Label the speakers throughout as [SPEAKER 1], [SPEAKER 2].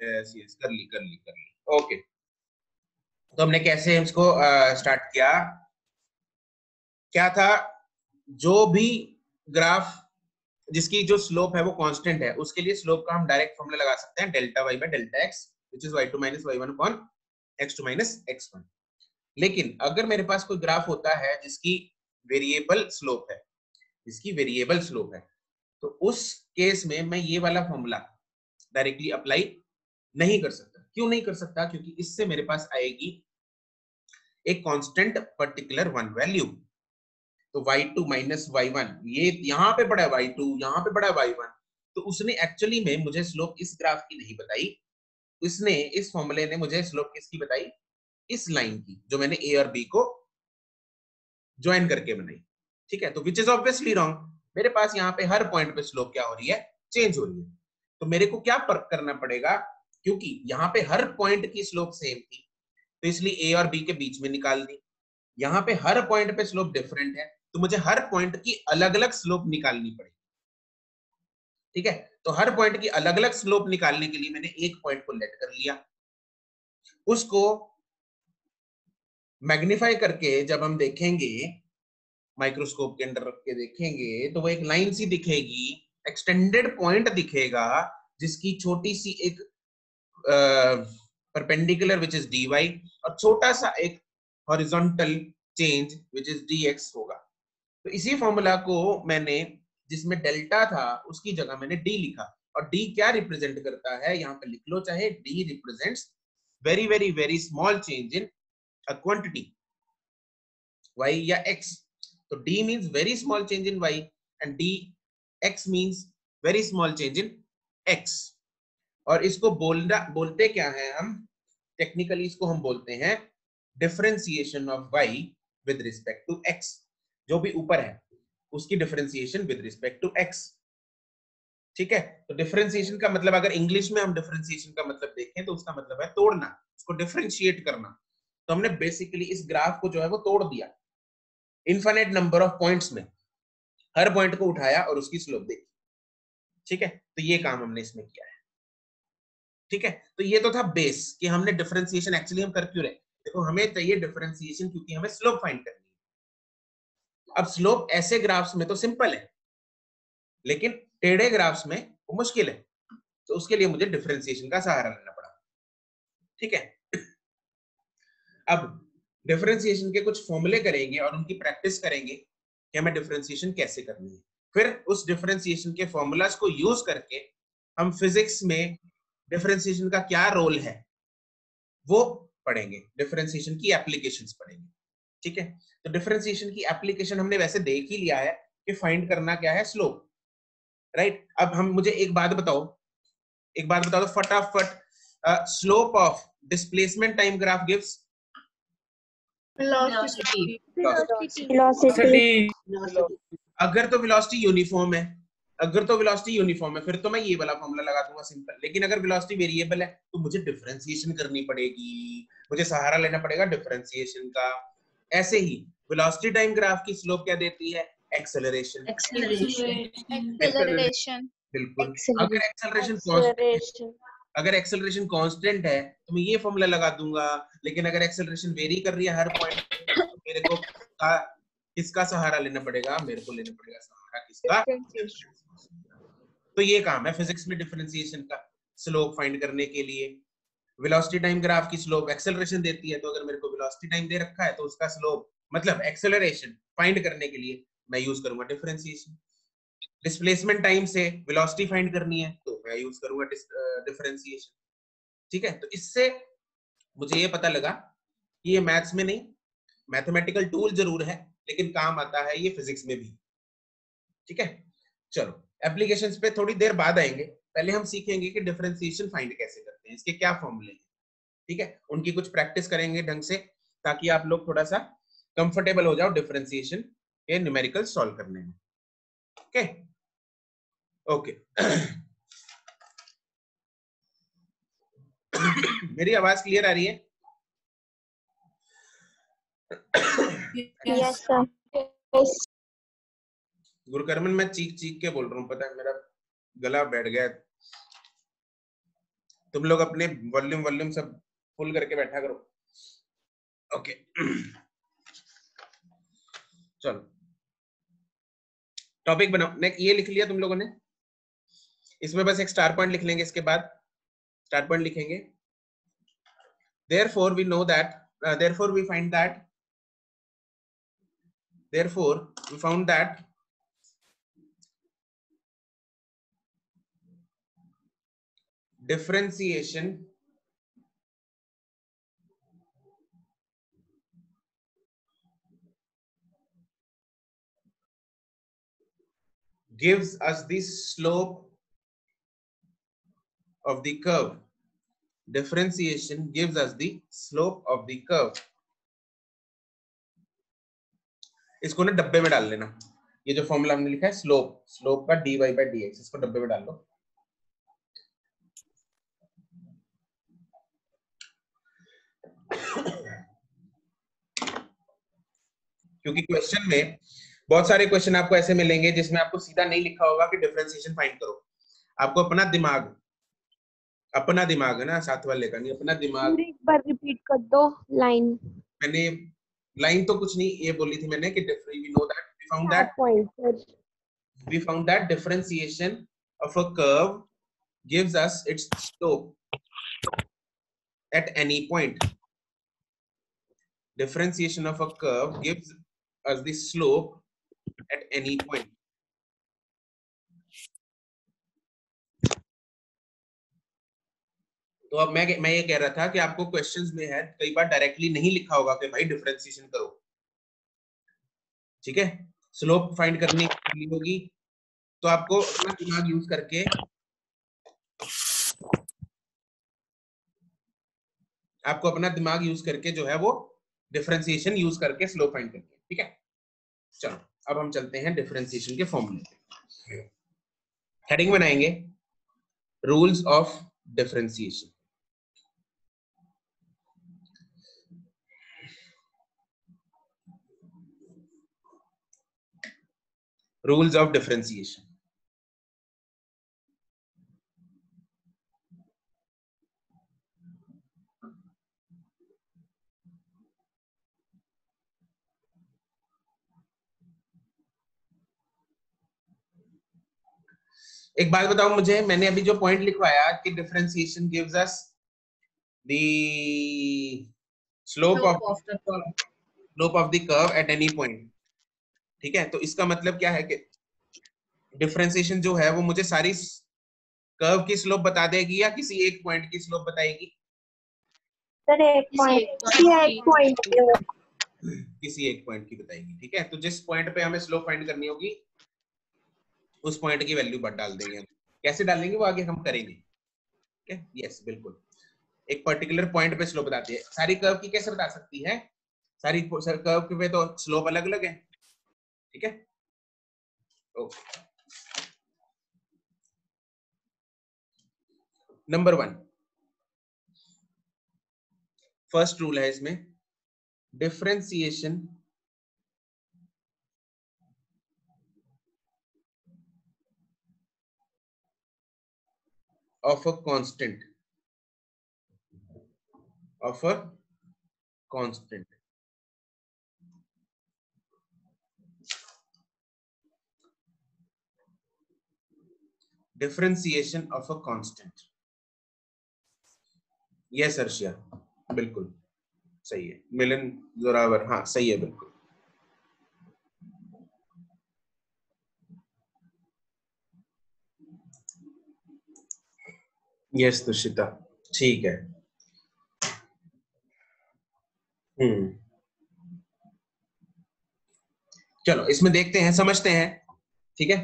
[SPEAKER 1] Yes yes, कर ली। Okay, तो हमने कैसे इसको स्टार्ट किया, क्या था, जो भी ग्राफ जिसकी जो स्लोप है वो कांस्टेंट है, उसके लिए स्लोप का हम डायरेक्ट फॉर्मूला लगा सकते हैं delta y by delta x, which is y2 minus y1 upon x2 minus x1। लेकिन अगर मेरे पास कोई ग्राफ होता है जिसकी वेरिएबल स्लोप है, तो उस केस में मैं ये वाला फॉर्मूला डायरेक्टली अप्लाई नहीं कर सकता। क्यों नहीं कर सकता? क्योंकि इससे मेरे पास आएगी एक कांस्टेंट पर्टिकुलर वन वैल्यू। तो y2 माइनस y1, ये यहाँ पे पड़ा है y2, यहाँ पे पड़ा है y1, तो उसने एक्चुअली में मुझे स्लोप इस ग्राफ की नहीं बताई, इसने इस फॉर्मूले ने मुझे स्लोप किसकी बताई, इस लाइन की, जो मैंने ए और बी को ज्वाइन करके बनाई। ठीक है, तो विच इज ऑब्वियसली रॉन्ग। मेरे पास यहाँ पे हर पॉइंट पे स्लोप क्या हो रही है, चेंज हो रही है। तो मेरे को क्या करना पड़ेगा, क्योंकि यहाँ पे हर पॉइंट की स्लोप सेम थी, तो इसलिए ए और बी के बीच में निकाल दी। यहाँ पे हर पॉइंट पे स्लोप डिफरेंट है, तो मुझे हर पॉइंट की अलग अलग स्लोप निकालनी पड़ेगी। ठीक है, तो हर पॉइंट की अलग अलग स्लोप निकालने के लिए मैंने एक पॉइंट को लेट कर लिया, उसको मैग्नीफाई करके जब हम देखेंगे, माइक्रोस्कोप के अंदर रख के देखेंगे, तो वो एक लाइन सी दिखेगी, एक्सटेंडेड पॉइंट दिखेगा, जिसकी छोटी सी एक परपेंडिकुलर विच इज dy, और छोटा सा एक horizontal change which is dx होगा। तो इसी फॉर्मूला को मैंने, जिसमें डेल्टा था उसकी जगह मैंने d लिखा, और d क्या रिप्रेजेंट करता है, यहाँ पे लिख लो चाहे, d represents very very very small change in a quantity y या x। तो d means very small change in y and dx means very small change in x। और इसको बोलते क्या है हम, टेक्निकली इसको हम बोलते हैं differentiation of y with respect to x। जो भी ऊपर है उसकी differentiation with respect to x। ठीक है, तो डिफरेंशिएशन का मतलब, अगर इंग्लिश में हम डिफरेंशिएशन का मतलब देखें तो उसका मतलब है तोड़ना, उसको डिफरेंशिएट करना। तो हमने बेसिकली इस ग्राफ को जो है वो तोड़ दिया इनफाइनाइट नंबर ऑफ पॉइंट्स में, हर पॉइंट को उठाया और उसकी स्लोप देखी। ठीक है, तो ये काम हमने इसमें किया है। ठीक है, तो ये तो था बेस कि हमने डिफरेंशिएशन एक्चुअली हम कर क्यों रहे। देखो, हमें चाहिए डिफरेंशिएशन क्योंकि हमें स्लोप फाइंड करनी है। अब स्लोप ऐसे ग्राफ्स में तो सिंपल है, लेकिन टेढ़े ग्राफ्स में वो मुश्किल है, तो उसके लिए मुझे डिफरेंशिएशन का सहारा लेना पड़ा। ठीक है, अब डिफरेंशिएशन के कुछ फॉर्मूले करेंगे और उनकी प्रैक्टिस करेंगे कि हमें डिफरेंशिएशन कैसे करनी है। फिर उस डिफरेंशिएशन के फॉर्मूलाज को यूज करके हम फिजिक्स में डिफरेंशिएशन का क्या रोल है वो पढ़ेंगे, डिफरेंशिएशन की एप्लीकेशंस पढ़ेंगे। ठीक है, तो डिफरेंशिएशन की एप्लीकेशन हमने वैसे देख ही लिया है कि फाइंड करना क्या है, स्लोप। राइट, अब हम मुझे एक बात बताओ तो फटाफट, slope of displacement time graph gives
[SPEAKER 2] velocity.
[SPEAKER 1] अगर तो वेलोसिटी यूनिफॉर्म है, फिर तो मैं ये वाला फॉर्मूला लगा दूंगा सिंपल। लेकिन अगर वेलोसिटी वेरिएबल है तो मुझे डिफरेंशिएशन करनी पड़ेगी, मुझे सहारा लेना पड़ेगा डिफरेंशिएशन का। ऐसे ही वेलोसिटी टाइम ग्राफ की स्लोप क्या देती है, एक्सेलरेशन। बिल्कुल, अगर एक्सेलरेशन कांस्टेंट है तो मैं ये फॉर्मूला लगा दूंगा। लेकिन अगर एक्सेलरेशन वेरी कर रही है हर पॉइंट पे, तो मेरे को किसका सहारा लेना पड़ेगा, मेरे को लेना पड़ेगा सहारा किसका, तो ये काम है फिजिक्स में डिफरेंशिएशन का, स्लोप फाइंड करने के लिए। वेलोसिटी टाइम ग्राफ की स्लोप एक्सेलरेशन देती है, तो अगर मेरे को वेलोसिटी टाइम दे रखा है तो उसका स्लोप मतलब एक्सेलरेशन फाइंड करने के लिए मैं यूज करूंगा डिफरेंशिएशन। डिस्प्लेसमेंट टाइम से वेलोसिटी फाइंड करनी है तो मैं यूज करूंगा डिफरेंशिएशन। ठीक है, तो इससे मुझे ये पता लगा कि ये मैथ्स में नहीं, मैथमेटिकल टूल जरूर है, लेकिन काम आता है ये फिजिक्स में भी। ठीक है, चलो एप्लीकेशंस पे थोड़ी देर बाद आएंगे, पहले हम सीखेंगे कि डिफरेंशिएशन फाइंड कैसे करते हैं, इसके क्या फॉर्मूले हैं। ठीक है, उनकी कुछ प्रैक्टिस करेंगे ढंग से, ताकि आप लोग थोड़ा सा कंफर्टेबल हो जाओ डिफरेंशिएशन के न्यूमेरिकल सॉल्व करने में। ओके ओके मेरी आवाज क्लियर आ रही है?
[SPEAKER 2] Yes sir.
[SPEAKER 1] गुरुकर्मन, मैं चीख चीख के बोल रहा हूँ, पता है मेरा गला बैठ गया, तुम लोग अपने वॉल्यूम वॉल्यूम सब फुल करके बैठा करो। ओके चलो टॉपिक बनाओ। नेक्स्ट ये लिख लिया तुम लोगों ने, इसमें बस एक स्टार पॉइंट लिख लेंगे, इसके बाद स्टार पॉइंट लिखेंगे। therefore we know that therefore we find that therefore we found that differentiation gives us the slope of the curve. Differentiation gives us the slope of the curve. इसको ना डब्बे में डाल लेना, ये जो फॉर्मूला हमने लिखा है स्लोप, स्लोप का dy by dx, इसको डब्बे में डाल लो। क्योंकि क्वेश्चन में बहुत सारे क्वेश्चन आपको ऐसे मिलेंगे जिसमें आपको सीधा नहीं लिखा होगा कि डिफरेंशिएशन फाइंड करो। आपको अपना दिमाग है ना, साथ वाले का नहीं, अपना दिमाग।
[SPEAKER 2] एक बार रिपीट कर दो लाइन।
[SPEAKER 1] मैंने लाइन तो कुछ नहीं ये बोली थी मैंने कि we found that differentiation of a curve gives us its slope at any point. Differentiation of a curve gives us the slope at any point. तो अब मैं ये कह रहा था कि आपको क्वेश्चंस में है कई बार डायरेक्टली नहीं लिखा होगा कि भाई डिफरेंशिएशन करो, ठीक है, स्लोप फाइंड करनी होगी, तो आपको अपना दिमाग यूज करके जो है वो डिफरेंशिएशन यूज करके स्लोप फाइंड करनी है, ठीक है। चलो अब हम चलते हैं डिफरेंशिएशन के फॉर्मूले पे। हेडिंग बनाएंगे rules of differentiation. Rules of differentiation. एक बात बताओ मुझे, मैंने अभी जो पॉइंट लिखवाया कि differentiation gives us the slope of the curve at any point, ठीक है, तो इसका मतलब क्या है कि डिफरेंशिएशन जो है वो मुझे सारी कर्व की स्लोप बता देगी या किसी एक पॉइंट की स्लोप बताएगी?
[SPEAKER 2] सर एक पॉइंट
[SPEAKER 1] किसी एक पॉइंट की बताएगी, ठीक है। तो जिस पॉइंट पे हमें स्लोप फाइंड करनी होगी उस पॉइंट की वैल्यू बट डाल देंगे। कैसे डालेंगे वो आगे हम करेंगे, ठीक है। यस बिल्कुल, एक पर्टिकुलर पॉइंट पे स्लोप बताती है। सारी कर्व की कैसे बता सकती है? सारी कर्व पे तो स्लोप अलग अलग है, ठीक है। ओके नंबर 1 फर्स्ट रूल है इसमें, differentiation of a constant differentiation of a constant। Yes Arshiya बिल्कुल सही है, मिलन जोरावर हाँ सही है बिल्कुल। यस तुषिता ठीक है। चलो इसमें देखते हैं, समझते हैं, ठीक है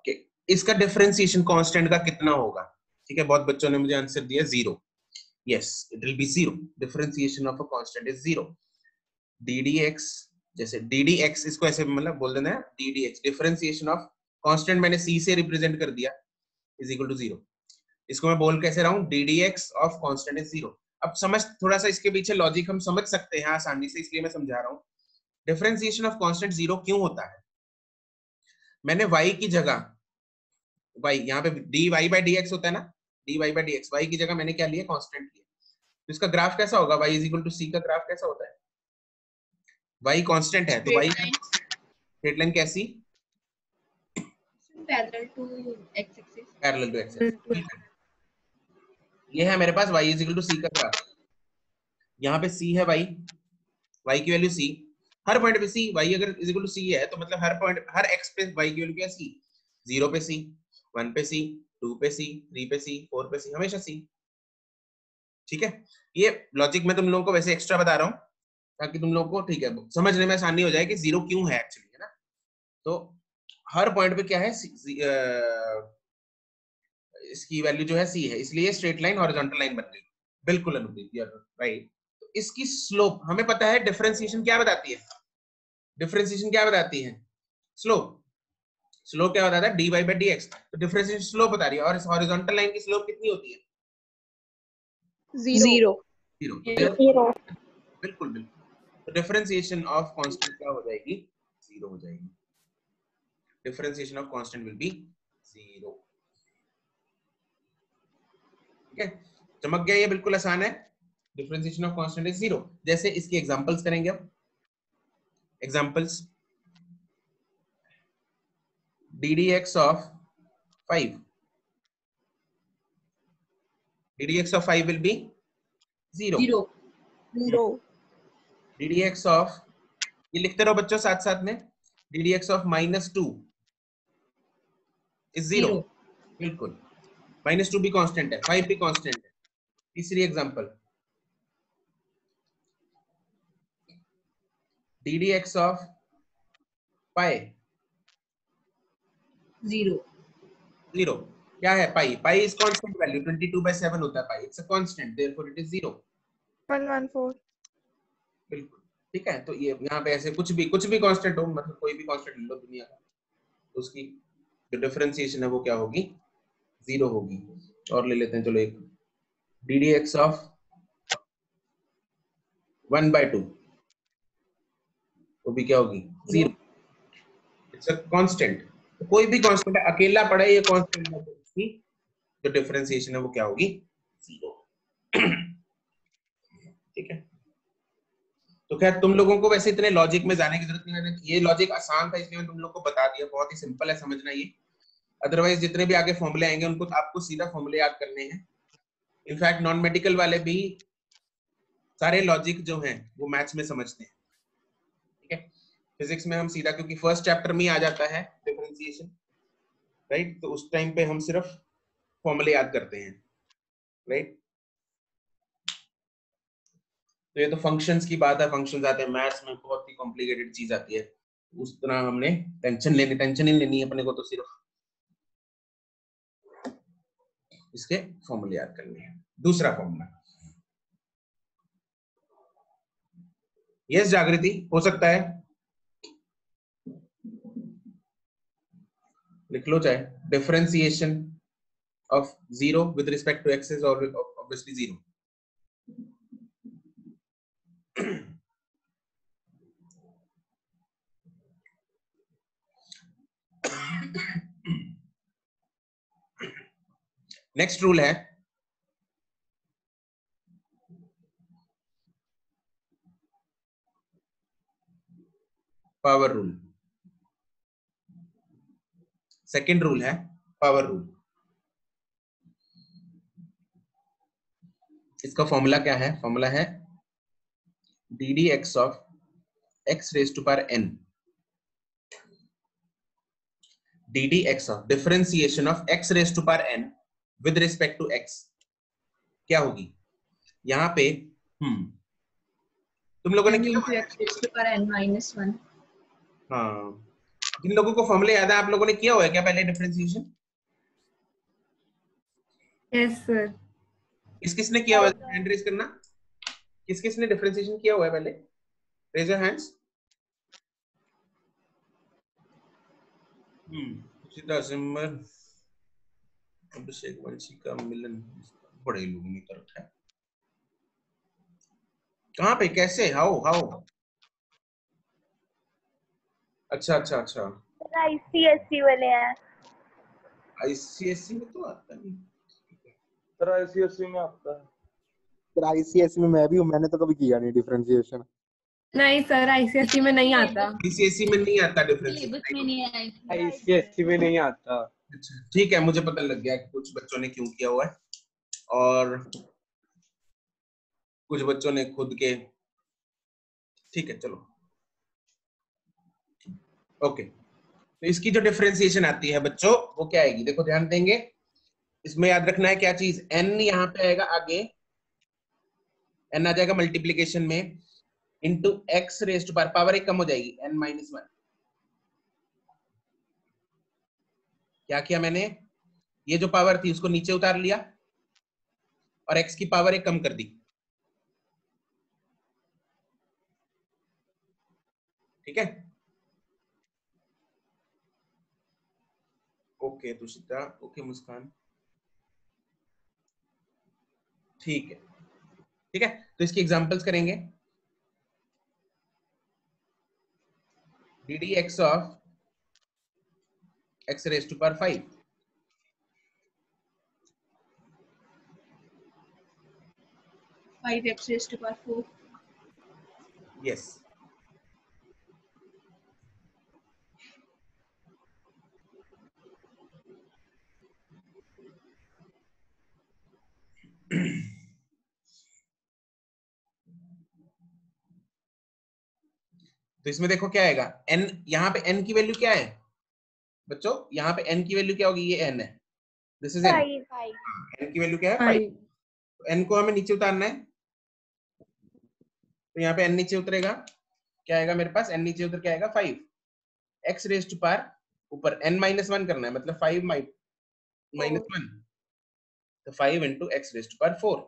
[SPEAKER 1] कि इसका डिफरेंशिएशन कांस्टेंट का कितना होगा, ठीक है। बहुत बच्चों ने मुझे आंसर दिया 0। Yes it will be 0, differentiation of a constant is 0। ddx जैसे ddx इसको ऐसे मतलब बोल देना है ddx, डिफरेंशिएशन ऑफ कांस्टेंट मैंने c से रिप्रेजेंट कर दिया, इज इक्वल टू 0। इसको मैं बोल कैसे रहा हूं, ddx ऑफ कांस्टेंट इज 0। अब समझ थोड़ा सा इसके पीछे लॉजिक हम समझ सकते हैं आसानी से, इसलिए मैं समझा रहा हूं। डिफरेंशिएशन ऑफ कांस्टेंट 0 क्यों होता है? मैंने y की जगह y यहाँ पे dy by dx होता है ना, dy by dx, y की जगह मैंने क्या लिया, कांस्टेंट लिया। तो इसका ग्राफ कैसा होगा, y is equal to c का ग्राफ कैसा होता है, y कांस्टेंट है तो y स्ट्रेट लाइन कैसी,
[SPEAKER 3] parallel to x axis.
[SPEAKER 1] Parallel to x axis. ये है मेरे पास y is equal to c का ग्राफ, यहाँ पे c है y की वैल्यू c, हर पॉइंट पे c, y अगर इज इक्वल टू c है तो मतलब हर पॉइंट हर x पे y की वैल्यू क्या है, c, 0 पे c, 1 पे c, 2 पे c, 3 पे c, 4 पे c, हमेशा c। ठीक है, ये लॉजिक मैं तुम लोगों को वैसे एक्स्ट्रा बता रहा हूँ ताकि तुम लोगों को ठीक है समझने में आसानी हो जाए कि 0 क्यों है एक्चुअली, है ना। तो हर पॉइंट पे क्या है, इसकी वैल्यू जो है c है, इसलिए स्ट्रेट लाइन हॉरिजॉन्टल लाइन बन गई। बिल्कुल अनुदीप, यू आर राइट। तो इसकी स्लोप हमें पता है, डिफरेंशिएशन क्या बताती है, डिफरेंशिएशन क्या बताती है, स्लोप। स्लोप क्या बताता है, dy by dx। तो डिफरेंशिएशन स्लोप बता रही है, और इस हॉरिजॉन्टल लाइन की स्लोप कितनी होती है,
[SPEAKER 2] 0
[SPEAKER 1] 0। बिल्कुल बिल्कुल, तो डिफरेंशिएशन ऑफ कांस्टेंट क्या हो जाएगी, 0 हो जाएगी। Differentiation of constant will be 0। ठीक है, चमक गया, ये बिल्कुल आसान है। Differentiation of constant is 0। जैसे इसके एग्जांपल्स करेंगे अब, examples, ddx of 5, ddx of 5 will be 0।
[SPEAKER 2] 0
[SPEAKER 1] ddx of, ये लिखते रहो बच्चों साथ साथ में, ddx of -2 is 0। बिल्कुल, -2 भी कांस्टेंट है, 5 भी कांस्टेंट है। तीसरी एग्जांपल, ddx of pi 0। क्या है pi, pi is constant value, 22/7 होता है pi, it's a constant, therefore it is 0।
[SPEAKER 2] 114
[SPEAKER 1] बिल्कुल ठीक है। तो ये यहाँ पे ऐसे कुछ भी कांस्टेंट हो, मतलब कोई भी कांस्टेंट ले लो दुनिया का, तो उसकी जो डिफरेंशिएशन है वो क्या होगी, 0 होगी। और ले लेते हैं चलो एक, ddx of 1/2 वो भी क्या होगी, 0। It's a constant. तो कोई भी कांस्टेंट अकेला पड़े ये कांस्टेंट है, तो इसकी जो डिफरेंशिएशन है वो क्या होगी, 0। ठीक है, तो खैर तुम लोगों को वैसे इतने लॉजिक में जाने की जरूरत नहीं है, ये लॉजिक आसान था इसलिए मैं तुम लोग को बता दिया, बहुत ही सिंपल है समझना ये। अदरवाइज जितने भी आगे फॉर्मूले आएंगे उनको आपको सीधा फॉर्मूले याद करने हैं। इनफैक्ट नॉन मेडिकल वाले भी सारे लॉजिक जो हैं वो मैथ्स में समझते हैं। ठीक है, फिजिक्स में हम सीधा, क्योंकि फर्स्ट चैप्टर में ही आ जाता है डिफरेंशिएशन, राइट, तो उस टाइम पे हम सिर्फ फॉर्मूले याद करते हैं, राइट। तो ये तो फंक्शंस की बात है, फंक्शंस आते हैं मैथ्स में, बहुत ही कॉम्प्लिकेटेड चीज आती है, उस तरह हमने टेंशन ही लेनी है अपने को, तो सिर्फ इसके फॉर्मूले याद करने हैं। दूसरा फॉर्मूला, यस जागृति, हो सकता है लिख लो चाहे, differentiation of 0 with respect to x is obviously 0। Next rule है पावर रूल। सेकेंड रूल है पावर रूल। इसका फॉर्मूला क्या है, फॉर्मूला है ddx of x raised to power n, ddx of differentiation of x raised to power n with respect to x क्या होगी, यहाँ पे तुम लोगों ने
[SPEAKER 3] n-1।
[SPEAKER 1] हाँ, जिन लोगों को फॉर्मूले याद है, आप लोगों ने किया हुआ है क्या पहले डिफरेंशिएशन?
[SPEAKER 3] Yes sir.
[SPEAKER 1] किस किसने किया हुआ है, हैंड रेज करना, किस किसने डिफरेंशिएशन किया हुआ है पहले, रेज योर हैंड्स। सीधा सिमर, अभिषेक वंशी का मिलन, बड़े लोगों ने कर रखा है। कहाँ पे, कैसे, हाउ हाउ? अच्छा अच्छा अच्छा,
[SPEAKER 2] आईसीएससी वाले हैं।
[SPEAKER 1] आईसीएससी में तो आता नहीं।
[SPEAKER 4] सर आईसीएसई में आता है।
[SPEAKER 5] फिर आईसीएसई में मैं भी हूँ, मैंने तो कभी किया नहीं डिफरेंशिएशन।
[SPEAKER 3] नहीं सर, आईसीएसई में नहीं आता।
[SPEAKER 1] आईसीएसई में नहीं आता
[SPEAKER 3] सिलेबस
[SPEAKER 1] डिफरेंशिएशन।
[SPEAKER 3] में नहीं आया।
[SPEAKER 4] आईसीएसई में नहीं आता।
[SPEAKER 1] अच्छा ठीक है, मुझे पता लग गया कि कुछ बच्चों ने क्यों किया हुआ है और कुछ बच्चों ने खुद के। ठीक है चलो ओके। तो इसकी जो डिफरेंशिएशन आती है बच्चों वो क्या आएगी, देखो ध्यान देंगे। इसमें याद रखना है क्या चीज, n यहाँ पे आएगा आगे, n आ जाएगा मल्टीप्लीकेशन में into x raise to power एक कम हो जाएगी n-1। क्या किया मैंने, ये जो पावर थी उसको नीचे उतार लिया और x की पावर एक कम कर दी। ठीक है ओके तुषिता, ओके मुस्कान, ठीक है ठीक है। तो इसकी एग्जांपल्स करेंगे। D d x of x raise to power 5,
[SPEAKER 3] 5x raised to power 4.
[SPEAKER 1] Yes तो इसमें देखो क्या आएगा, n यहाँ पे n की वैल्यू क्या है बच्चों, यहाँ पे n की वैल्यू क्या होगी, ये n है, दिस इज n। n की वैल्यू क्या है 5, तो n को हमें नीचे उतारना है, तो यहाँ पे n नीचे उतरेगा, क्या आएगा मेरे पास, n नीचे उतर के आएगा 5, x रेज टू पावर ऊपर n-1 करना है, मतलब 5 -1, तो 5 into x raise to power 4,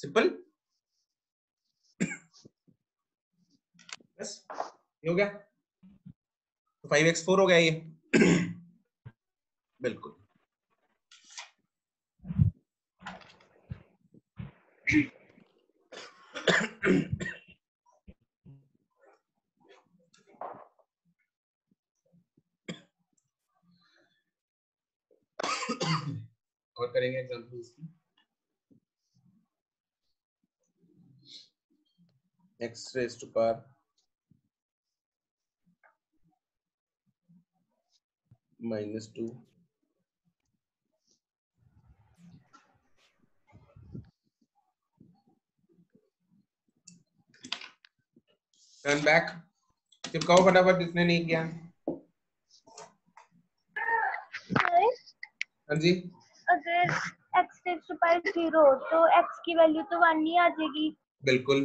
[SPEAKER 1] simple. बस ये हो गया, तो 5x4 हो गया ये बिल्कुल। और करेंगे एग्जांपल इसकी, x raise to power -2, turn back, चिपकाओ फटाफट जिसने नहीं किया। हाँ जी,
[SPEAKER 6] अगर x रेज़ टू पावर 0 तो x की वैल्यू तो 1 ही आ जाएगी।
[SPEAKER 1] बिल्कुल।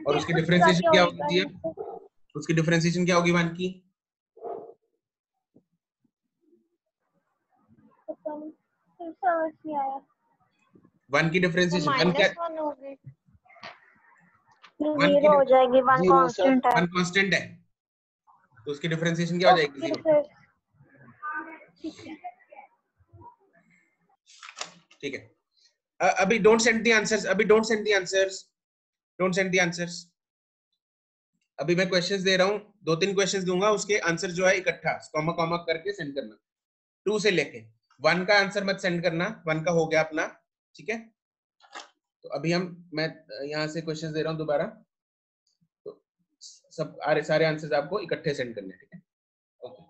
[SPEAKER 1] और उसकी
[SPEAKER 6] उसका
[SPEAKER 1] डिफरेंशिएशन क्या
[SPEAKER 6] होगा
[SPEAKER 1] होगी, उसकी डिफरेंशिएशन क्या होगी 1 की,
[SPEAKER 6] पता नहीं, फिर समझ नहीं आया।
[SPEAKER 1] 1 की डिफरेंशिएशन, 1 क्या,
[SPEAKER 6] -1 होगी,
[SPEAKER 1] 1 की
[SPEAKER 6] 0 हो जाएगी, 1
[SPEAKER 5] 0 सर,
[SPEAKER 6] कांस्टेंट है।
[SPEAKER 1] 1 कांस्टेंट है, तो उसकी डिफरेंशिएशन क्या हो जाएगी,
[SPEAKER 6] फिर
[SPEAKER 1] 0।
[SPEAKER 6] ठीक है।
[SPEAKER 1] ठीक है, अभी डोंट सेंड द आंसर्स, अभी don't send the answers, don't send the answers. अभी मैं क्वेश्चंस दे रहा हूं, 2-3 क्वेश्चंस दूंगा, उसके आंसर जो है इकट्ठा कॉमा कॉमा करके सेंड करना, 2 से लेके 1 का आंसर मत सेंड करना, 1 का हो गया अपना, ठीक है। तो अभी मैं यहाँ से क्वेश्चंस दे रहा हूँ दोबारा, तो सब सारे आंसर्स आपको इकट्ठे सेंड करने हैं, ठीक है। ओके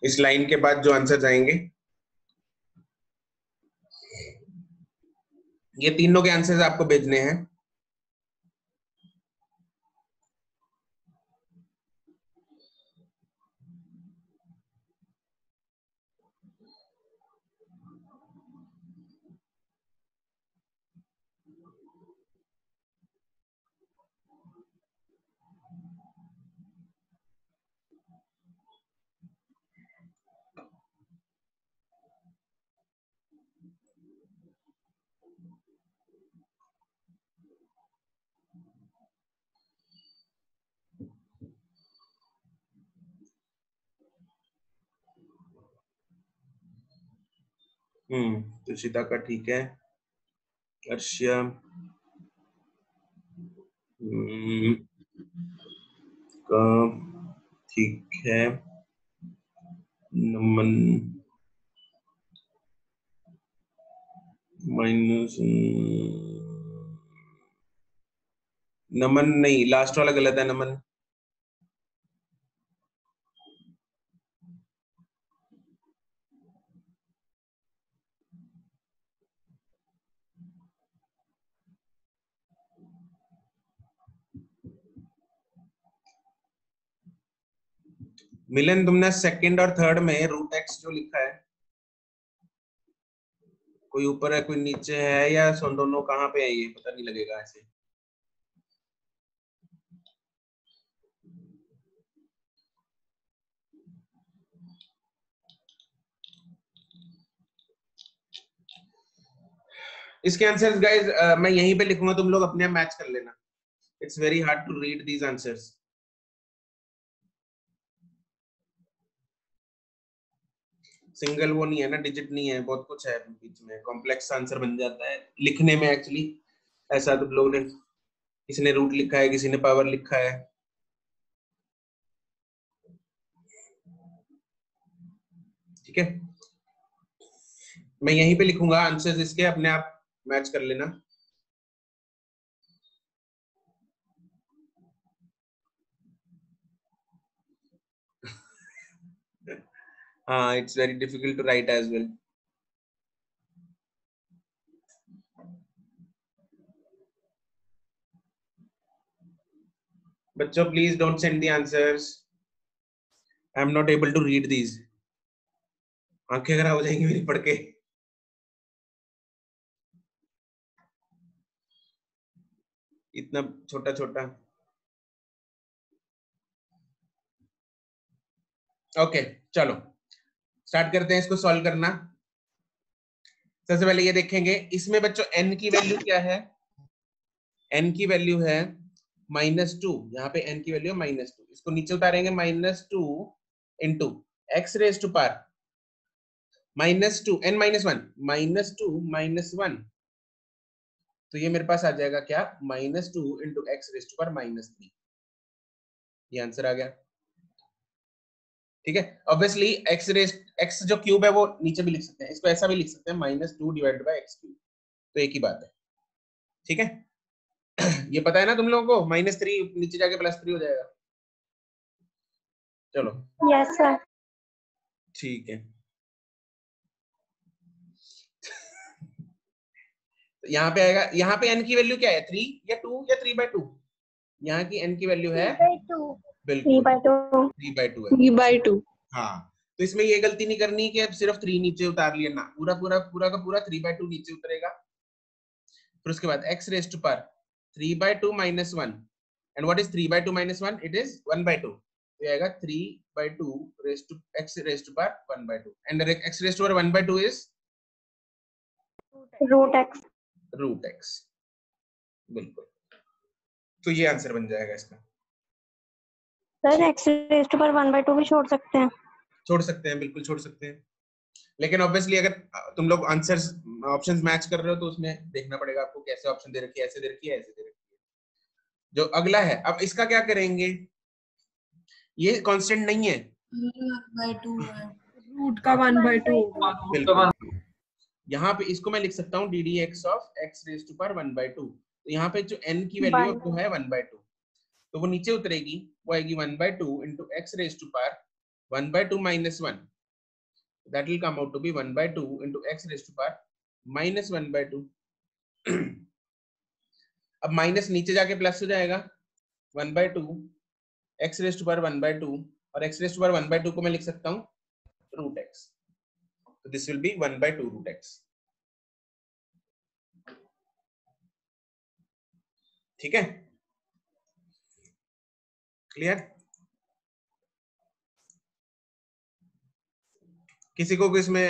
[SPEAKER 1] इस लाइन के बाद जो आंसर आएंगे, ये तीनों के आंसर्स आपको भेजने हैं। तुषिता का ठीक है, अर्शिया, का ठीक है, नमन माइनस, नमन नहीं, लास्ट वाला गलत है नमन। मिलन, तुमने सेकंड और थर्ड में रूट एक्स जो लिखा है, कोई ऊपर है कोई नीचे है, या दोनों कहाँ पे है ये पता नहीं लगेगा ऐसे। इसके आंसर्स गाइस मैं यहीं पे लिखूंगा, तुम लोग अपने आप मैच कर लेना। It's very hard to read these answers. Single वो नहीं है ना, डिजिट नहीं है, बहुत कुछ है बीच में, कॉम्प्लेक्स आंसर बन जाता है लिखने में एक्चुअली। ऐसा तो लोगों ने, किसी ने रूट लिखा है, किसी ने पावर लिखा है। ठीक है, मैं यहीं पे लिखूंगा आंसर्स इसके, अपने आप मैच कर लेना। हाँ, it's very difficult to write as well. बच्चों please don't send the answers, I am not able to read these. आंखें खराब हो जाएंगी मेरी पढ़ के। इतना छोटा छोटा। ओके चलो स्टार्ट करते हैं इसको सॉल्व करना। सबसे पहले ये देखेंगे इसमें बच्चों n की वैल्यू क्या है। n की वैल्यू है -2, यहाँ पे n की वैल्यू है -2, इसको नीचे उतारेंगे -2 into x raise to power -2 n -1 -2 -1, तो ये मेरे पास आ जाएगा क्या, -2 into x raise to power -3। ये आंसर आ गया। ठीक है, ऑब्वियसली एक्स जो क्यूब है वो नीचे भी लिख सकते हैं, इसको ऐसा भी लिख सकते हैं -2 डिवाइडेड बाय x क्यूब, तो एक ही बात है। ठीक है ये पता है ना तुम लोगों को, -3 नीचे जाके +3 हो जाएगा। चलो
[SPEAKER 6] यस सर।
[SPEAKER 1] ठीक है तो यहाँ पे आएगा, यहाँ पे n की वैल्यू क्या है, 3 या 2 या 3/2। यहाँ की n की वैल्यू है
[SPEAKER 6] 3/2
[SPEAKER 1] बिल्कुल
[SPEAKER 6] 3/2
[SPEAKER 1] 3/2 है।
[SPEAKER 2] 3/2।
[SPEAKER 1] हाँ, तो इसमें ये गलती नहीं करनी कि अब सिर्फ 3 नीचे उतार लिया ना, पूरा पूरा पूरा का पूरा 3/2 नीचे उतरेगा। फिर उसके बाद x raise to power 3/2 -1, and what is 3/2 -1, it is 1/2, तो आएगा 3/2 raise to x raise to power 1/2, and x raise to power 1/2 is
[SPEAKER 6] root x।
[SPEAKER 1] बिल्कुल, तो ये आंसर बन जाएगा इसका।
[SPEAKER 6] Sir x raise to power 1/2 भी छोड़ सकते हैं?
[SPEAKER 1] छोड़ सकते हैं, बिल्कुल छोड़ सकते हैं, लेकिन ऑब्वियसली अगर तुम लोग आंसर्स ऑप्शंस मैच कर रहे हो तो उसमें देखना पड़ेगा आपको कैसे ऑप्शन दे रखी है, ऐसे दे रखी है, ऐसे दे रखी है। जो अगला है, अब इसका क्या करेंगे, ये कांस्टेंट नहीं है,
[SPEAKER 2] 1/2 है, रूट का 1/2 होगा।
[SPEAKER 1] बिल्कुल। यहाँ पे इसको मैं लिख सकता हूँ ddx of x raise to power 1/2, तो यहाँ पे जो n की वैल्यू है वो है 1/2, तो वो नीचे उतरेगी, वो आएगी 1/2 into x raise to power 1/2 -1, that will come out to be 1/2 into x raised to power -1/2। अब माइनस नीचे जाके प्लस हो जाएगा, 1/2 x raised to power 1/2, और x raised to power 1/2 को मैं लिख सकता हूँ रूट x, तो this will be 1/2 root x। ठीक है, क्लियर? किसी को इसमें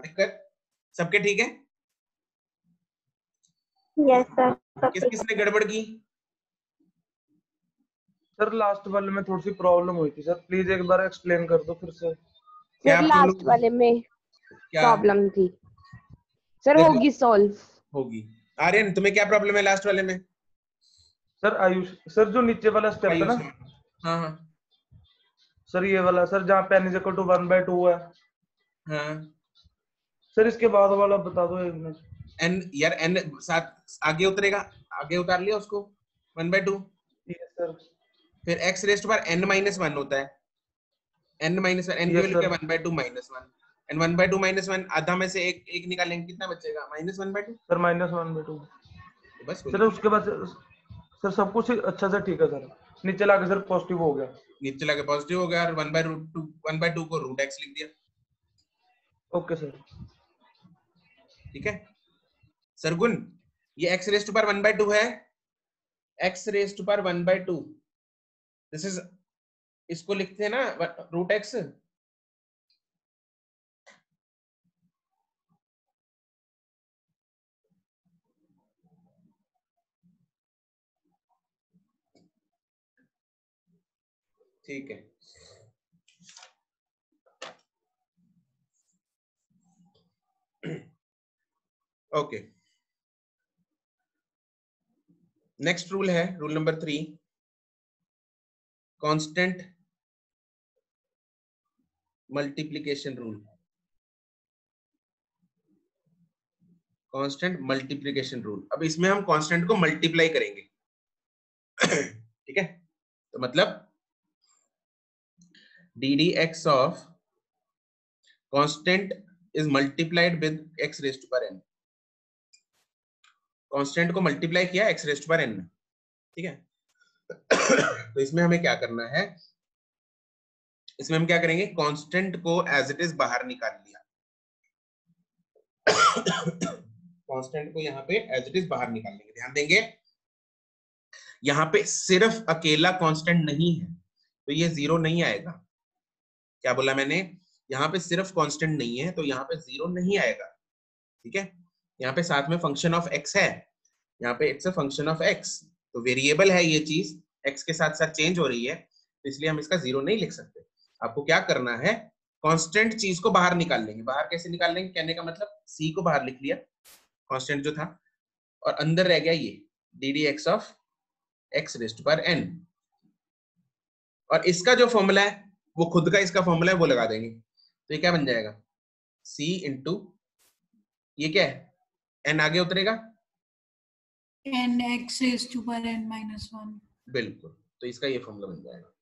[SPEAKER 1] दिक्कत? सबके ठीक है?
[SPEAKER 6] Yes sir.
[SPEAKER 1] किसने गड़बड़ की?
[SPEAKER 4] सर लास्ट वाले में थोड़ी सी प्रॉब्लम हुई थी सर, प्लीज एक बार एक्सप्लेन कर दो फिर से।
[SPEAKER 1] क्या
[SPEAKER 2] सर लास्ट वाले में
[SPEAKER 1] क्या
[SPEAKER 7] प्रॉब्लम थी सर,
[SPEAKER 1] देखो,
[SPEAKER 7] होगी सॉल्व।
[SPEAKER 1] होगी। आर्यन तुम्हें क्या प्रॉब्लम है लास्ट वाले में?
[SPEAKER 4] सर आयुष सर, जो नीचे वाला स्टेप है
[SPEAKER 1] आयुष,
[SPEAKER 4] ना
[SPEAKER 1] हाँ हाँ
[SPEAKER 4] सर, ये वाला सर, जहाँ पे n = 1/2 है
[SPEAKER 1] हाँ।
[SPEAKER 4] सर, इसके बाद वाला बता दो एक मिनट।
[SPEAKER 1] एन यार, एन साथ आगे उतरेगा, आगे उतार लिया उसको 1/2।
[SPEAKER 4] Yes sir.
[SPEAKER 1] फिर x रेस्ट पर n-1 होता है, n-1 n की
[SPEAKER 4] यस
[SPEAKER 1] वैल्यू क्या
[SPEAKER 4] सर।
[SPEAKER 1] 1/2 -1, एंड 1/2 -1 आधा में से एक निकालेंगे, कितना बचेगा? -1/2।
[SPEAKER 4] सर -1/2
[SPEAKER 1] बस
[SPEAKER 4] सर। उसके बाद सर सब कुछ अच्छा से ठीक है सर, नीचे लाके सर पॉजिटिव हो गया।
[SPEAKER 1] नीचे लगे पॉजिटिव हो गया, और 1/2 को √x लिख दिया।
[SPEAKER 4] Okay sir.
[SPEAKER 1] ठीक है सरगुन, ये x रेस्ट पर 1/2 है, x रेस्ट पर 1/2, दिस इज, इसको लिखते हैं ना √x। ठीक है, ओके। नेक्स्ट रूल है rule number 3, constant multiplication rule. Constant multiplication rule, अब इसमें हम कांस्टेंट को मल्टीप्लाई करेंगे। ठीक है, तो मतलब ddx of constant is multiplied with x rest पर n। कांस्टेंट को मल्टीप्लाई किया x रेस्ट पर n में, ठीक है। तो इसमें हमें क्या करना है, इसमें हम क्या करेंगे, कांस्टेंट को एज इट इज बाहर निकाल लिया। कांस्टेंट को यहाँ पे एज इट इज बाहर निकाल लेंगे। ध्यान देंगे, यहाँ पे सिर्फ अकेला कांस्टेंट नहीं है, तो ये 0 नहीं आएगा। क्या बोला मैंने? यहाँ पे सिर्फ कांस्टेंट नहीं है, तो यहाँ पे 0 नहीं आएगा। ठीक है, यहाँ पे साथ में फंक्शन ऑफ x है, यहाँ पे it's a function of x, तो वेरिएबल है ये चीज, x के साथ साथ चेंज हो रही है, तो इसलिए हम इसका 0 नहीं लिख सकते। आपको क्या करना है, कांस्टेंट चीज को बाहर निकाल लेंगे। बाहर कैसे निकाल लेंगे, कहने का मतलब c को बाहर लिख लिया, कांस्टेंट जो था, और अंदर रह गया ये ddx ऑफ x रेस्ट पर n, और इसका जो फॉर्मूला है वो खुद का इसका फॉर्मूला है, वो लगा देंगे। तो ये क्या बन जाएगा, c इंटू ये क्या है, n आगे उतरेगा,
[SPEAKER 2] n x raised to power n-1।
[SPEAKER 1] बिल्कुल, तो इसका ये फॉर्मूला बन जाएगा।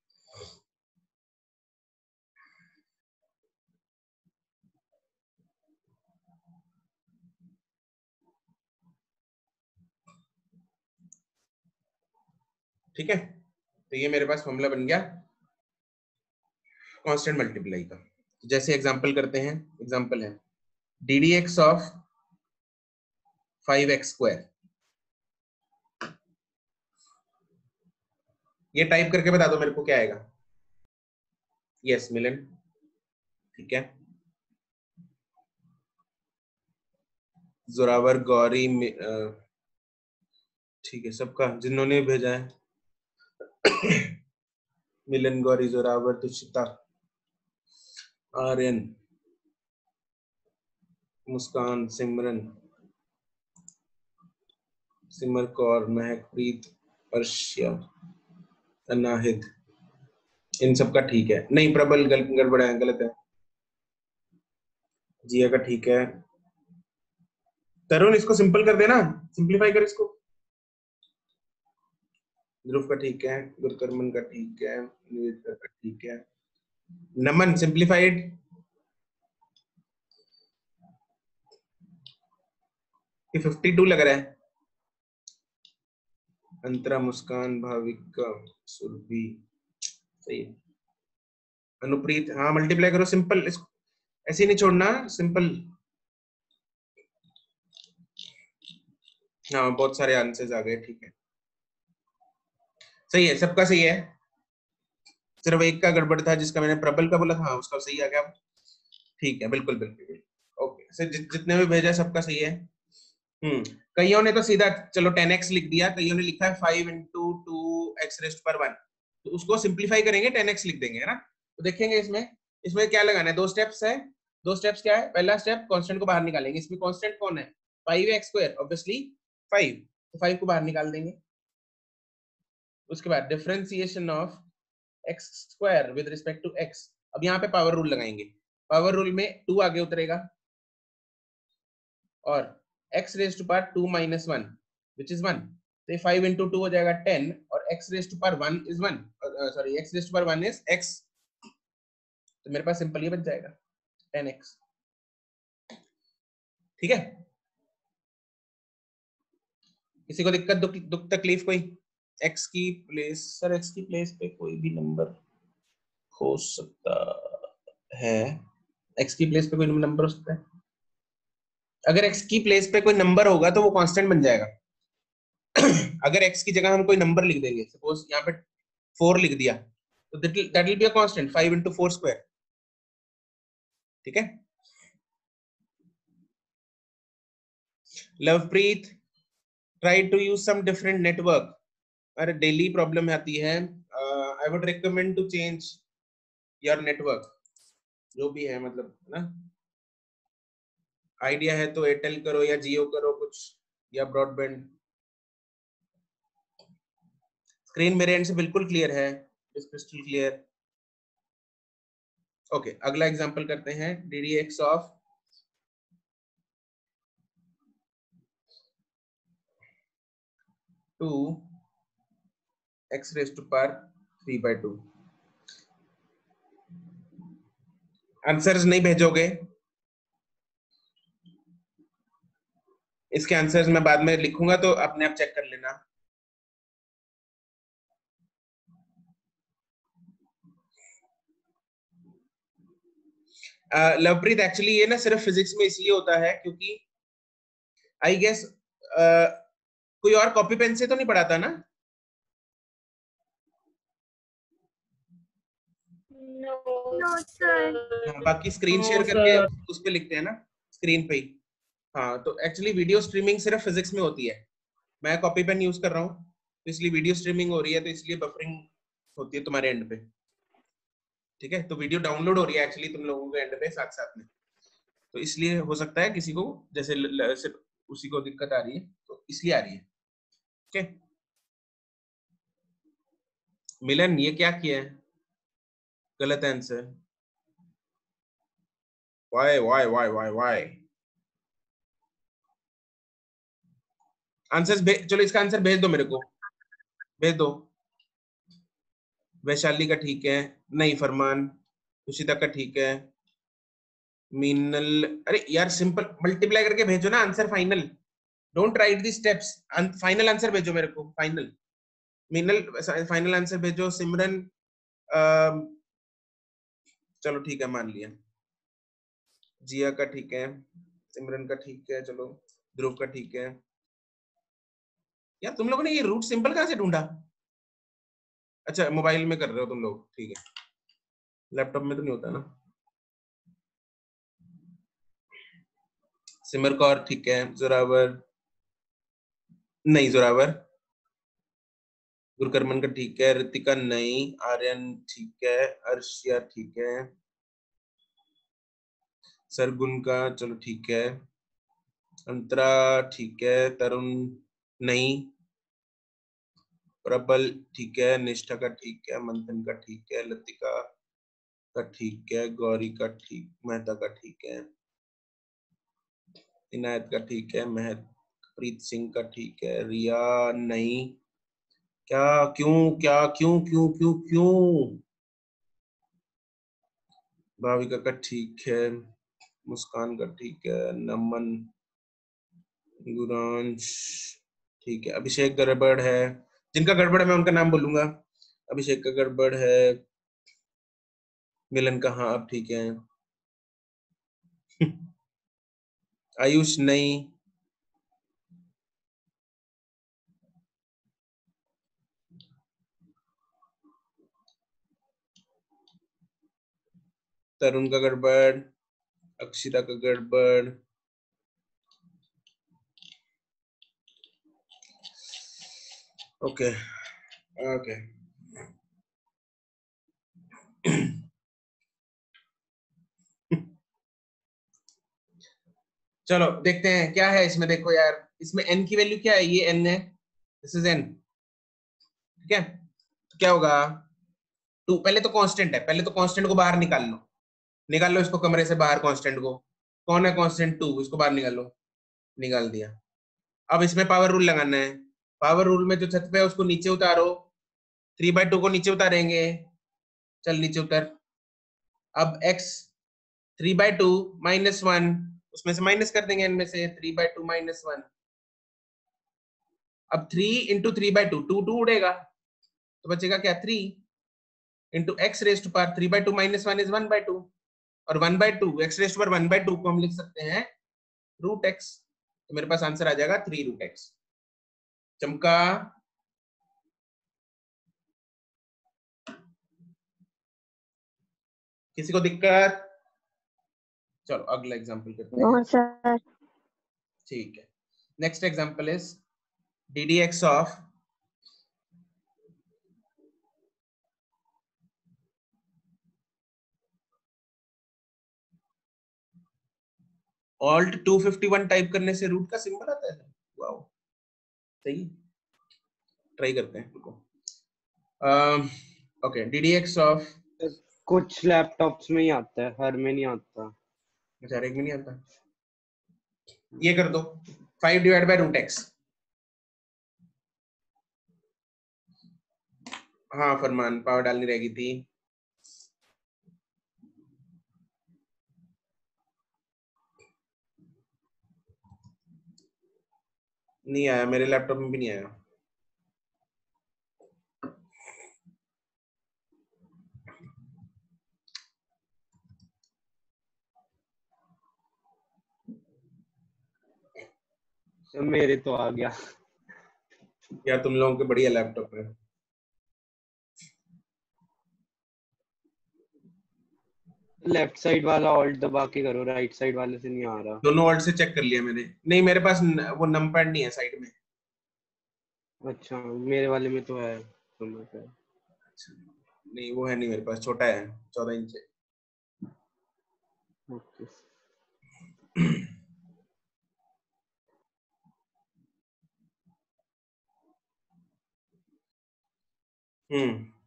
[SPEAKER 1] ठीक है, तो ये मेरे पास फॉर्मूला बन गया कांस्टेंट मल्टीप्लाई का। तो जैसे एग्जांपल करते हैं, एग्जांपल है ddx ऑफ 5x²। ये टाइप करके बता दो मेरे को क्या आएगा। यस मिलन, ठीक है। जोरावर, गौरी, ठीक है, सबका जिन्होंने भेजा है मिलन, गौरी, जोरावर, तुषिता, आर्यन, मुस्कान, सिमरन, सिमर कौर, महकप्रीत, अर्शिया, अनाहिद, इन सबका ठीक है। नहीं, प्रबल गड़बड़ है, गलत है। जिया का ठीक है। तरुण, इसको सिंपल कर देना, सिंपलीफाई कर इसको। ध्रुव का ठीक है, गुरकर्मन का ठीक है, निवेदिता का ठीक है। नमन सिंपलीफाइड, ये 52 लग रहा है। अंतरा, मुस्कान, भाविका, सुरभि, सही है। अनुप्रीत, हाँ मल्टीप्लाई करो सिंपल, इसको ऐसे नहीं छोड़ना, सिंपल। हाँ बहुत सारे आंसर्स आ गए, ठीक है, सही है, सबका सही है। सिर्फ एक का गड़बड़ था, जिसका मैंने प्रबल का बोला था, हाँ उसका सही आ गया। ठीक है, बिल्कुल बिल्कुल, ओके। सर जितने भी भेजा सबका सही है। कईयों ने तो सीधा चलो 10x लिख दिया, कईयों ने लिखा है 5 इंटू 2x⁻1, तो उसको सिंप्लीफाई करेंगे 10x लिख देंगे, है ना। तो देखेंगे इसमें क्या लगाना है, 2 स्टेप्स है। दो स्टेप्स क्या है? पहला स्टेप कांस्टेंट को बाहर निकालेंगे। इसमें कांस्टेंट कौन है? 5x² ऑब्वियसली 5, तो 5 को बाहर निकाल देंगे। उसके बाद differentiation of x² with respect to x। अब यहाँ पे पावर रूल लगाएंगे। पावर रूल में 2 आगे उतरेगा और x raise to power 2 - 1 which is 1, तो 5 into 2 हो जाएगा 10 और x raise to power 1 is 1, sorry x raise to power 1 is x, तो मेरे पास सिंपल ये बच जाएगा 10x। ठीक है, किसी को दिक्कत दुख तकलीफ कोई? x की प्लेस, सर x की प्लेस पे कोई भी नंबर हो सकता है, x की प्लेस पे कोई नंबर हो सकता है। अगर x की प्लेस पे कोई नंबर होगा तो वो कांस्टेंट बन जाएगा। अगर x की जगह हम कोई नंबर लिख देंगे, सपोज यहाँ पे 4 लिख दिया, तो that will be a constant 5 into 4²। ठीक है, Lovepreet try to use some different network. अरे डेली प्रॉब्लम आती है। I would recommend to change your network, जो भी है, मतलब ना, आइडिया है तो एयरटेल करो या जियो करो कुछ, या ब्रॉडबैंड। स्क्रीन मेरे एंड से बिल्कुल क्लियर है, इट्स क्रिस्टल क्लियर। ओके, अगला एग्जांपल करते हैं। ddx of 2x raised to power 3/2। Answers नहीं भेजोगे? इसके आंसर्स मैं बाद में लिखूंगा तो अपने आप चेक कर लेना। लवप्रीत एक्चुअली ये ना सिर्फ फिजिक्स में इसलिए होता है क्योंकि आई गेस कोई और कॉपी पेन से तो नहीं पढ़ाता ना?
[SPEAKER 6] No sir.
[SPEAKER 1] हाँ, बाकी स्क्रीन शेयर करके उस पे लिखते हैं ना, स्क्रीन पे ही। हाँ, तो एक्चुअली वीडियो स्ट्रीमिंग सिर्फ फिजिक्स में होती है। मैं कॉपी पेन यूज कर रहा हूँ, तो इसलिए वीडियो स्ट्रीमिंग हो रही है, तो इसलिए बफरिंग होती है तुम्हारे एंड पे। ठीक है, तो वीडियो डाउनलोड हो रही है एक्चुअली तुम लोगों के एंड पे साथ साथ में, तो इसलिए हो सकता है किसी को जैसे सिर्फ उसी को दिक्कत आ रही है, तो इसलिए आ रही है। ओके, मिलन ये क्या किया है? गलत आंसर। वाई आंसर्स चलो इसका आंसर भेज दो मेरे को, भेज दो। वैशाली का ठीक है, नहीं फरमान, उशिता का ठीक है, मीनल, अरे यार सिंपल मल्टीप्लाई करके भेजो ना answer final, don't write the steps, final answer भेजो मेरे को, फाइनल। मीनल फाइनल आंसर भेजो। सिमरन चलो ठीक है, मान लिया। जिया का ठीक है, सिमरन का ठीक है, चलो ध्रुव का ठीक है। यार तुम लोगों ने ये रूट सिंपल कहाँ से ढूंढा? अच्छा मोबाइल में कर रहे हो तुम लोग, ठीक है, लैपटॉप में तो नहीं होता ना। सिमर कौर ठीक है, जोरावर नहीं, जोरावर। गुरकर्मन का ठीक है, ऋतिका नहीं, आर्यन ठीक है, अर्शिया ठीक है, सरगुन का चलो ठीक है, अंतरा ठीक है, तरुण नहीं, प्रबल ठीक है, निष्ठा का ठीक है, मंथन का ठीक है, लतिका का ठीक है, गौरी का ठीक, मेहता का ठीक है, इनायत का ठीक है, महतप्रीत सिंह का ठीक है, रिया नहीं, क्या क्यों क्या क्यों क्यों क्यों क्यों, भाविका का ठीक है, मुस्कान का ठीक है, नमन, गुरांश ठीक है, अभिषेक गड़बड़ है, जिनका गड़बड़ है मैं उनका नाम बोलूंगा। अभिषेक का गड़बड़ है, मिलन का हाँ अब ठीक है, आयुष नहीं, तरुण का गड़बड़, अक्षिता का गड़बड़, ओके ओके चलो देखते हैं क्या है इसमें। देखो यार, इसमें n की वैल्यू क्या है, ये n है, दिस इज n, ठीक है। तो क्या होगा, 2, पहले तो कांस्टेंट है, पहले तो कांस्टेंट को बाहर निकाल लो इसको कमरे से बाहर, कांस्टेंट को। कौन है कांस्टेंट, 2, इसको बाहर निकाल लो, निकाल दिया। अब इसमें पावर रूल लगाना है। पावर रूल में जो छत पे है उसको नीचे उतारो, 3/2 को नीचे उतारेंगे, चल नीचे उतर। अब x 3/2 -1, उसमें से माइनस कर देंगे, इनमें से 3/2 -1। अब 3 × 3/2, 2 उड़ेगा तो बचेगा क्या, 3 × x raise to power 3/2 -1 is 1/2, और 1/2 x रेज़ टू पावर 1/2 को हम लिख सकते हैं √x। तो मेरे पास आंसर आ जाएगा 3√x। चमका। किसी को दिक्कत? चलो अगला एग्जांपल करते हैं।
[SPEAKER 6] No sir.
[SPEAKER 1] ठीक है, next example is ddx of Alt 251 type करने से रूट का सिंबल आता है। वाओ, सही, ट्राई करते हैं रुको। ओके, ddx ऑफ,
[SPEAKER 8] कुछ लैपटॉप्स में ही आता है, हर में नहीं आता।
[SPEAKER 1] अच्छा हर एक में नहीं आता। ये कर दो, 5/√x। हाँ फरमान, पावर डालनी रहेगी थी। नहीं आया, मेरे लैपटॉप में भी नहीं आया।
[SPEAKER 8] तो मेरे तो आ गया।
[SPEAKER 1] यार तुम लोगों के बढ़िया लैपटॉप है।
[SPEAKER 8] लेफ्ट साइड वाला ऑल्ट दबा के करो, राइट साइड वाले से नहीं आ रहा।
[SPEAKER 1] दोनों ऑल्ट से चेक कर लिया मैंने, नहीं मेरे पास वो नंबर नहीं है साइड में।
[SPEAKER 8] अच्छा, मेरे वाले में तो है।
[SPEAKER 1] अच्छा, नहीं वो है नहीं मेरे पास, छोटा है, 14 इंच है।
[SPEAKER 8] ओके।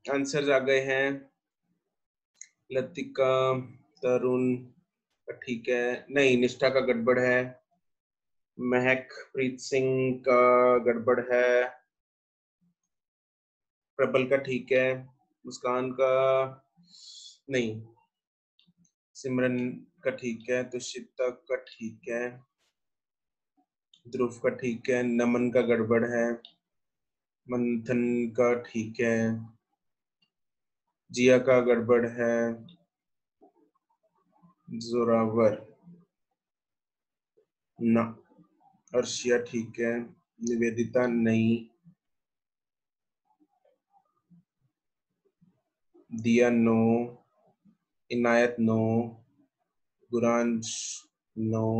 [SPEAKER 1] आंसर आ गए हैं। लतिका, तरुण का ठीक है, नहीं निष्ठा का गड़बड़ है, महक प्रीत सिंह का गड़बड़ है, प्रबल का ठीक है, मुस्कान का नहीं, सिमरन का ठीक है, तुषिता का ठीक है, ध्रुव का ठीक है, नमन का गड़बड़ है, मंथन का ठीक है, जिया का गड़बड़ है, जोरावर ना, अर्शिया ठीक है, निवेदिता नहीं, दिया नो, इनायत नो, गुरांश नो,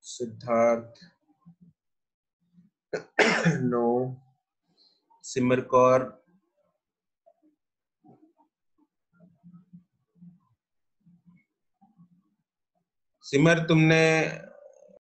[SPEAKER 1] सिद्धार्थ नो, सिमर कौर सिमर तुमने